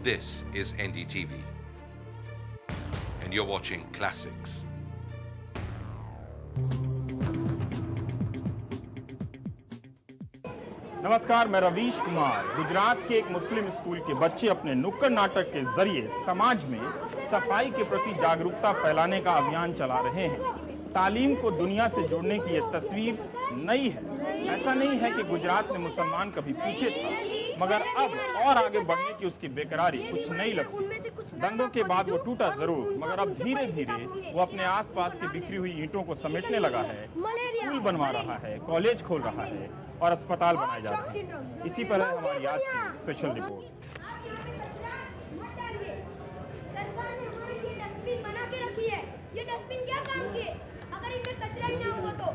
This is NDTV, and you're watching Classics. नमस्कार, मैं रवीश कुमार। गुजरात के एक मुस्लिम स्कूल के बच्चे अपने नुक्कड़ नाटक के जरिए समाज में सफाई के प्रति जागरूकता फैलाने का अभियान चला रहे हैं। तालीम को दुनिया से जोड़ने की ये तस्वीर नई है। ऐसा नहीं है कि गुजरात में मुसलमान कभी पीछे था, मगर अब और आगे बढ़ने की उसकी बेकरारी कुछ नहीं लगती। दंगों के बाद वो टूटा जरूर, मगर अब धीरे धीरे वो अपने आसपास की बिखरी हुई ईंटों को समेटने लगा है, स्कूल बनवा रहा है, कॉलेज खोल रहा है और अस्पताल बनाए जा रहे हैं। इसी पर है हमारी आज की स्पेशल रिपोर्ट। ये डस्टबिन क्या काम के? अगर इसमें कचरा ही ना हुआ तो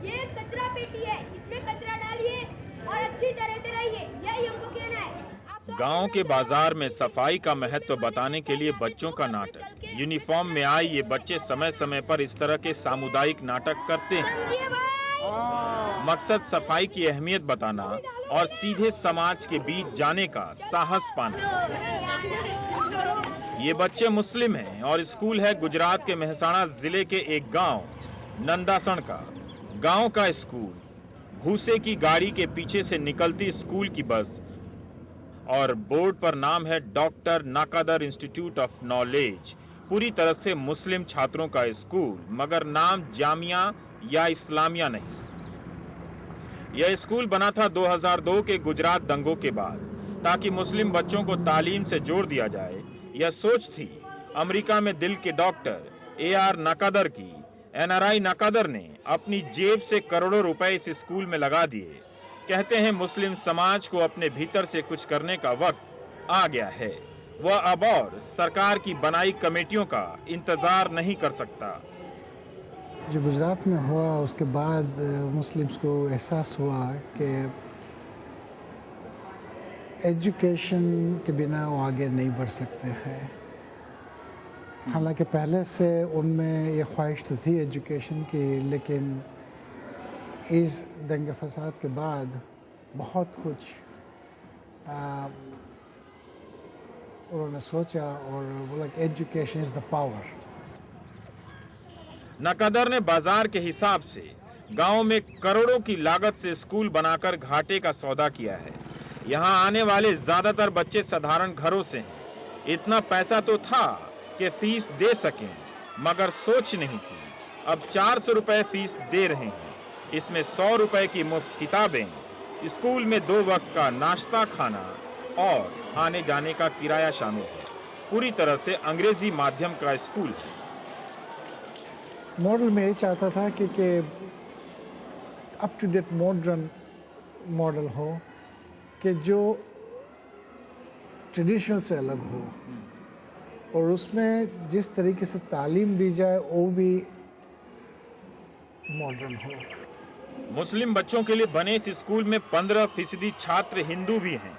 ये कचरा पेटी है, इसमें कचरा डालिए और अच्छी तरह से रहिए, यही हमको कहना है। गांव के बाजार में सफाई का महत्व बताने के लिए बच्चों का नाटक। यूनिफॉर्म में आए ये बच्चे समय समय पर इस तरह के सामुदायिक नाटक करते हैं। मकसद सफाई की अहमियत बताना और सीधे समाज के बीच जाने का साहस पाना। ये बच्चे मुस्लिम हैं और स्कूल है गुजरात के मेहसाणा जिले के एक गांव नंदासण का। गांव का स्कूल, भूसे की गाड़ी के पीछे से निकलती स्कूल की बस और बोर्ड पर नाम है डॉक्टर नाकादर इंस्टीट्यूट ऑफ नॉलेज। पूरी तरह से मुस्लिम छात्रों का स्कूल, मगर नाम जामिया या इस्लामिया नहीं। यह स्कूल बना था 2002 के गुजरात दंगों के बाद, ताकि मुस्लिम बच्चों को तालीम से जोड़ दिया जाए। यह सोच थी अमेरिका में दिल के डॉक्टर AR नाकादर की। NRI नाकादर ने अपनी जेब से करोड़ों रुपए इस स्कूल में लगा दिए। कहते हैं मुस्लिम समाज को अपने भीतर से कुछ करने का वक्त आ गया है। वह अब और सरकार की बनाई कमेटियों का इंतजार नहीं कर सकता। जो गुजरात में हुआ उसके बाद मुस्लिम्स को एहसास हुआ कि एजुकेशन के बिना वो आगे नहीं बढ़ सकते हैं। हालांकि पहले से उनमें ये ख्वाहिश तो थी एजुकेशन की, लेकिन इस दंगे फसाद के बाद बहुत कुछ उन्होंने सोचा और बोला कि एजुकेशन इज़ द पावर। नाकादर ने बाजार के हिसाब से गांव में करोड़ों की लागत से स्कूल बनाकर घाटे का सौदा किया है। यहां आने वाले ज्यादातर बच्चे साधारण घरों से हैं। इतना पैसा तो था कि फीस दे सकें, मगर सोच नहीं थी। अब 400 रुपए फीस दे रहे हैं। इसमें 100 रुपए की मुफ्त किताबें, स्कूल में 2 वक्त का नाश्ता खाना और आने जाने का किराया शामिल है। पूरी तरह से अंग्रेजी माध्यम का स्कूल है। मॉडल में ये चाहता था कि up to date modern model हो, कि जो ट्रेडिशनल से अलग हो और उसमें जिस तरीके से तालीम दी जाए वो भी मॉडर्न हो। मुस्लिम बच्चों के लिए बने इस स्कूल में 15% छात्र हिंदू भी हैं।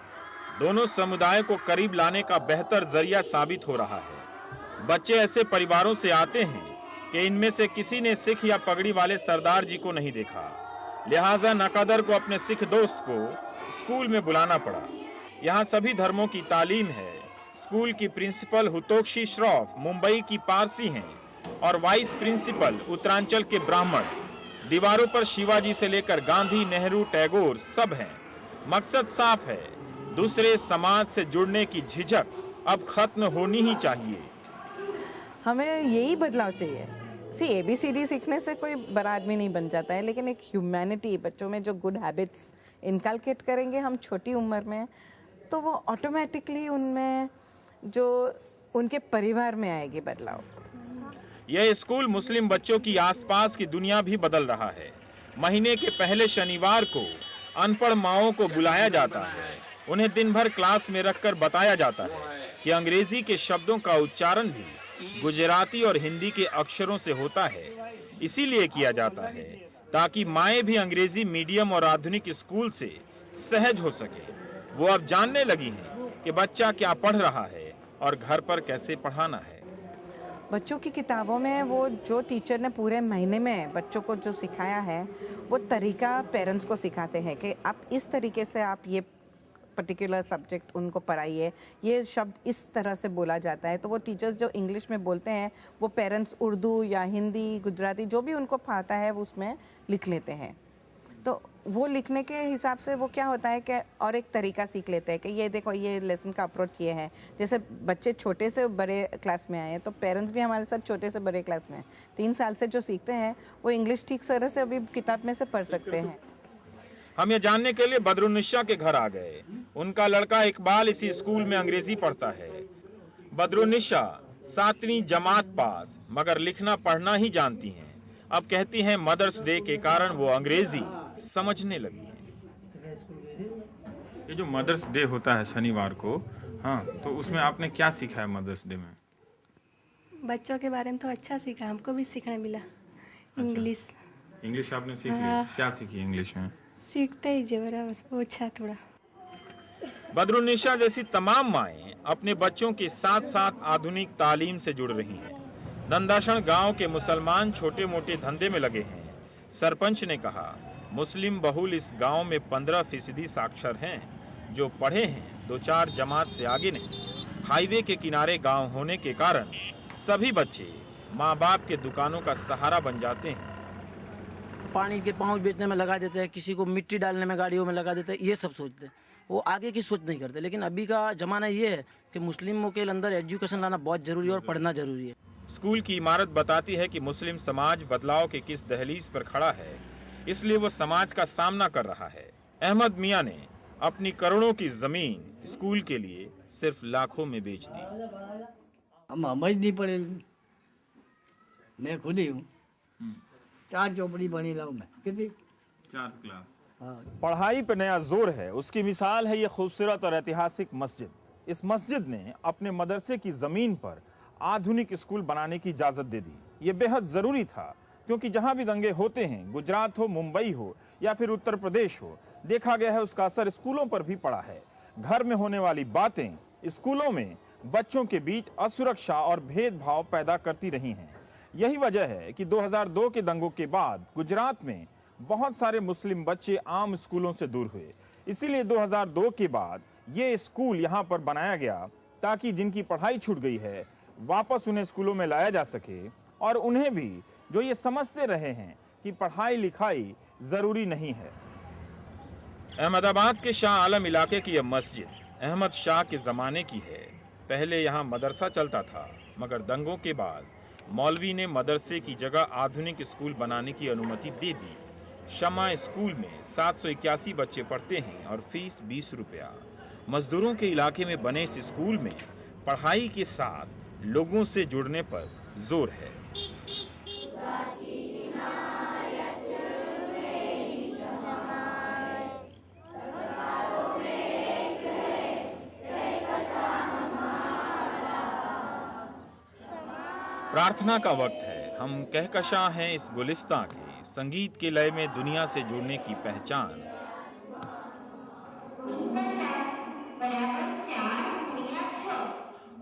दोनों समुदाय को करीब लाने का बेहतर जरिया साबित हो रहा है। बच्चे ऐसे परिवारों से आते हैं कि इनमें से किसी ने सिख या पगड़ी वाले सरदार जी को नहीं देखा। लिहाजा नाकादर को अपने सिख दोस्त को स्कूल में बुलाना पड़ा। यहाँ सभी धर्मों की तालीम है। स्कूल की प्रिंसिपल हुतोक्षी श्रॉफ मुंबई की पारसी हैं और वाइस प्रिंसिपल उत्तरांचल के ब्राह्मण। दीवारों पर शिवाजी से लेकर गांधी, नेहरू, टैगोर सब हैं। मकसद साफ है, दूसरे समाज से जुड़ने की झिझक अब खत्म होनी ही चाहिए। हमें यही बदलाव चाहिए। ABCD सीखने से कोई बड़ा आदमी नहीं बन जाता है, लेकिन एक ह्यूमैनिटी, बच्चों में जो गुड हैबिट्स इनकलकेट करेंगे हम छोटी उम्र में, तो वो ऑटोमेटिकली उनमें जो उनके परिवार में आएगी बदलाव। यह स्कूल मुस्लिम बच्चों की आसपास की दुनिया भी बदल रहा है। महीने के पहले शनिवार को अनपढ़ माओं को बुलाया जाता है। उन्हें दिन भर क्लास में रखकर बताया जाता है कि अंग्रेजी के शब्दों का उच्चारण भी गुजराती और हिंदी के अक्षरों से होता है। इसीलिए किया जाता है ताकि माएं भी अंग्रेजी मीडियम और आधुनिक स्कूल से सहज हो सके। वो अब जानने लगी हैं कि बच्चा क्या पढ़ रहा है और घर पर कैसे पढ़ाना है। बच्चों की किताबों में वो जो टीचर ने पूरे महीने में बच्चों को जो सिखाया है, वो तरीका पेरेंट्स को सिखाते हैं कि आप इस तरीके से आप ये पर्टिकुलर सब्जेक्ट उनको पढ़ाइए, ये शब्द इस तरह से बोला जाता है। तो वो टीचर्स जो इंग्लिश में बोलते हैं वो पेरेंट्स उर्दू या हिंदी, गुजराती जो भी उनको आता है वो उसमें लिख लेते हैं। तो वो लिखने के हिसाब से वो क्या होता है कि और एक तरीका सीख लेते हैं कि ये देखो ये लेसन का अप्रोच किए हैं। जैसे बच्चे छोटे से बड़े क्लास में आए हैं तो पेरेंट्स भी हमारे साथ छोटे से बड़े क्लास में हैं। 3 साल से जो सीखते हैं वो इंग्लिश ठीक तरह से अभी किताब में से पढ़ सकते हैं। हम ये जानने के लिए बदरुन्निसा के घर आ गए। उनका लड़का इकबाल इसी स्कूल में अंग्रेजी पढ़ता है। बदरुन्निसा 7वीं जमात पास, मगर लिखना पढ़ना ही जानती हैं। अब कहती हैं मदर्स डे के कारण वो अंग्रेजी समझने लगी है। ये जो मदर्स डे होता है शनिवार को, हाँ, तो उसमें आपने क्या सीखा है मदर्स डे में? बच्चों के बारे में तो अच्छा सीखा, हमको भी सीखने मिला। इंग्लिश इंग्लिश आपने सीख ली? क्या सीखी इंग्लिश में? सीखते ही जो बराबर, वो अच्छा थोड़ा। बदरुन्निसा जैसी तमाम माएं अपने बच्चों के साथ साथ आधुनिक तालीम से जुड़ रही हैं। नंदासण गांव के मुसलमान छोटे मोटे धंधे में लगे हैं। सरपंच ने कहा मुस्लिम बहुल इस गांव में 15% साक्षर हैं, जो पढ़े हैं 2-4 जमात से आगे नहीं। हाईवे के किनारे गांव होने के कारण सभी बच्चे माँ बाप के दुकानों का सहारा बन जाते हैं। पानी के पाउच बेचने में लगा देते हैं, किसी को मिट्टी डालने में गाड़ियों में लगा देते हैं, ये सब सोचते हैं। वो आगे की सोच नहीं करते। लेकिन अभी का ज़माना ये है कि मुस्लिमों के अंदर एजुकेशन लाना बहुत ज़रूरी है और पढ़ना ज़रूरी है। स्कूल की इमारत बताती है कि मुस्लिम समाज बदलाव के किस दहलीज पर खड़ा है, इसलिए वो समाज का सामना कर रहा है। अहमद मियां ने अपनी करोड़ों की जमीन स्कूल के लिए सिर्फ लाखों में बेच दी। हम समझ नहीं पड़े, मैं खुद ही हूँ। 4 चौपड़ी बनी लाऊं मैं, कितनी 4 क्लास। पढ़ाई पर नया जोर है, उसकी मिसाल है ये खूबसूरत और ऐतिहासिक मस्जिद। इस मस्जिद ने अपने मदरसे की जमीन पर आधुनिक स्कूल बनाने की इजाजत दे दी। ये बेहद जरूरी था, क्योंकि जहां भी दंगे होते हैं, गुजरात हो, मुंबई हो या फिर उत्तर प्रदेश हो, देखा गया है उसका असर स्कूलों पर भी पड़ा है। घर में होने वाली बातें स्कूलों में बच्चों के बीच असुरक्षा और भेदभाव पैदा करती रही हैं। यही वजह है कि 2002 के दंगों के बाद गुजरात में बहुत सारे मुस्लिम बच्चे आम स्कूलों से दूर हुए। इसीलिए 2002 के बाद ये स्कूल यहाँ पर बनाया गया, ताकि जिनकी पढ़ाई छूट गई है वापस उन्हें स्कूलों में लाया जा सके, और उन्हें भी जो ये समझते रहे हैं कि पढ़ाई लिखाई जरूरी नहीं है। अहमदाबाद के शाह आलम इलाके की यह मस्जिद अहमद शाह के जमाने की है। पहले यहाँ मदरसा चलता था, मगर दंगों के बाद मौलवी ने मदरसे की जगह आधुनिक स्कूल बनाने की अनुमति दे दी। शमा स्कूल में 781 बच्चे पढ़ते हैं और फीस 20 रुपया। मजदूरों के इलाके में बने इस स्कूल में पढ़ाई के साथ लोगों से जुड़ने पर जोर है। प्रार्थना का वक्त है। हम कहकशां हैं इस गुलिस्तां के, संगीत के लय में दुनिया से जुड़ने की पहचान।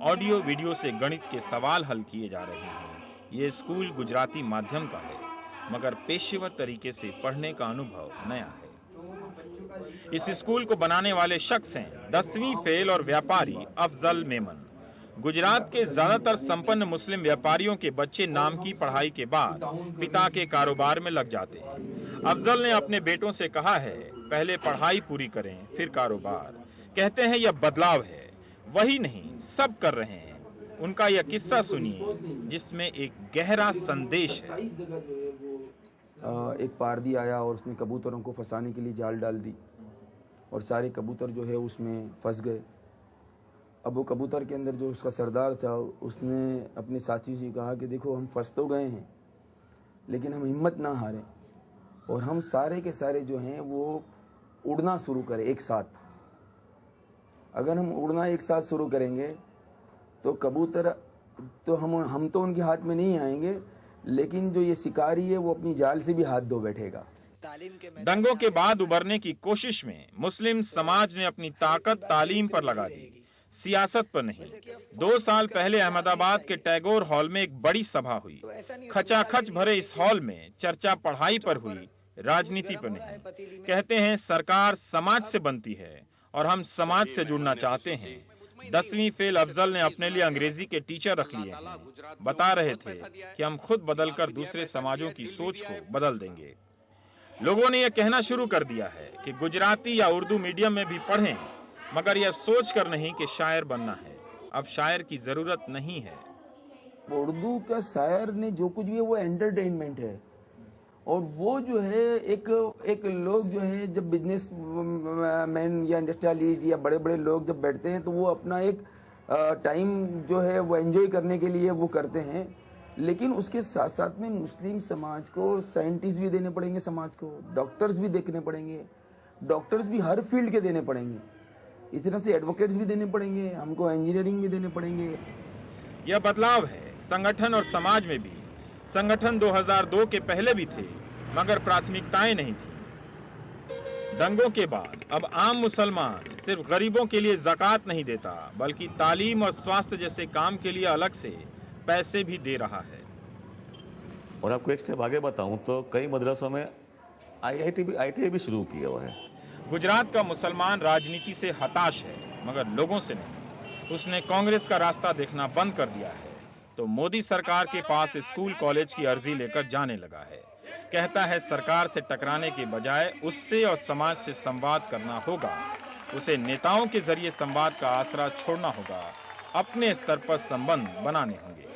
ऑडियो वीडियो से गणित के सवाल हल किए जा रहे हैं। ये स्कूल गुजराती माध्यम का है, मगर पेशेवर तरीके से पढ़ने का अनुभव नया है। इस स्कूल को बनाने वाले शख्स हैं 10वीं फेल और व्यापारी अफजल मेमन। गुजरात के ज्यादातर संपन्न मुस्लिम व्यापारियों के बच्चे नाम की पढ़ाई के बाद पिता के कारोबार में लग जाते हैं। अफजल ने अपने बेटों से कहा है, पहले पढ़ाई पूरी करें फिर कारोबार। कहते हैं यह बदलाव है, वही नहीं सब कर रहे हैं। उनका यह किस्सा सुनिए जिसमें एक गहरा संदेश है। एक पारदी आया और उसने कबूतरों को फंसाने के लिए जाल डाल दी और सारे कबूतर जो है उसमें फंस गए। अब वो कबूतर के अंदर जो उसका सरदार था, उसने अपने साथी से कहा कि देखो हम फंस तो गए हैं, लेकिन हम हिम्मत ना हारें और हम सारे के सारे जो हैं वो उड़ना शुरू करें एक साथ। अगर हम उड़ना एक साथ शुरू करेंगे तो कबूतर तो हम तो उनके हाथ में नहीं आएंगे, लेकिन जो ये शिकारी है वो अपनी जाल से भी हाथ धो बैठेगा। दंगों के बाद उबरने की कोशिश में मुस्लिम समाज ने अपनी ताकत तालीम पर लगा दी, सियासत पर नहीं। 2 साल पहले अहमदाबाद के टैगोर हॉल में एक बड़ी सभा हुई। खचाखच भरे इस हॉल में चर्चा पढ़ाई पर हुई, राजनीति पर नहीं। कहते हैं सरकार समाज से बनती है और हम समाज से जुड़ना चाहते हैं। 10वीं फेल अफजल ने अपने लिए अंग्रेजी के टीचर रख लिए हैं। बता रहे थे कि हम खुद बदलकर दूसरे समाजों की सोच को बदल देंगे। लोगों ने यह कहना शुरू कर दिया है कि गुजराती या उर्दू मीडियम में भी पढ़ें, मगर यह सोचकर नहीं कि शायर बनना है। अब शायर की जरूरत नहीं है। उर्दू का शायर ने जो कुछ भी है वो एंटरटेनमेंट है, और वो जो है एक लोग जो है जब बिजनेस मैन या इंडस्ट्रियलिस्ट या बड़े बड़े लोग जब बैठते हैं तो वो अपना एक टाइम जो है वो एंजॉय करने के लिए वो करते हैं, लेकिन उसके साथ साथ में मुस्लिम समाज को साइंटिस्ट भी देने पड़ेंगे, समाज को डॉक्टर्स भी देखने पड़ेंगे, डॉक्टर्स भी हर फील्ड के देने पड़ेंगे, इस तरह से एडवोकेट्स भी देने पड़ेंगे, हमको इंजीनियरिंग भी देने पड़ेंगे। यह बदलाव है संगठन और समाज में भी। संगठन 2002 के पहले भी थे, मगर प्राथमिकताएं नहीं थी। दंगों के बाद अब आम मुसलमान सिर्फ गरीबों के लिए ज़कात नहीं देता, बल्कि तालीम और स्वास्थ्य जैसे काम के लिए अलग से पैसे भी दे रहा है। और आपको एक स्टेप आगे बताऊं तो कई मदरसों में IIT भी शुरू किया हुआ है। गुजरात का मुसलमान राजनीति से हताश है, मगर लोगों से नहीं। उसने कांग्रेस का रास्ता देखना बंद कर दिया है, तो मोदी सरकार के पास स्कूल कॉलेज की अर्जी लेकर जाने लगा है। कहता है सरकार से टकराने के बजाय उससे और समाज से संवाद करना होगा। उसे नेताओं के जरिए संवाद का आसरा छोड़ना होगा, अपने स्तर पर संबंध बनाने होंगे।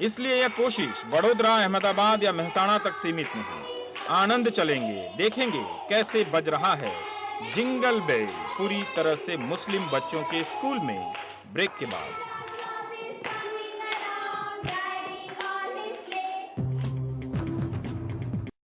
इसलिए यह कोशिश वडोदरा, अहमदाबाद या मेहसाणा तक सीमित नहीं। आनंद चलेंगे, देखेंगे कैसे बज रहा है जिंगल बेल पूरी तरह से मुस्लिम बच्चों के स्कूल में। ब्रेक के बाद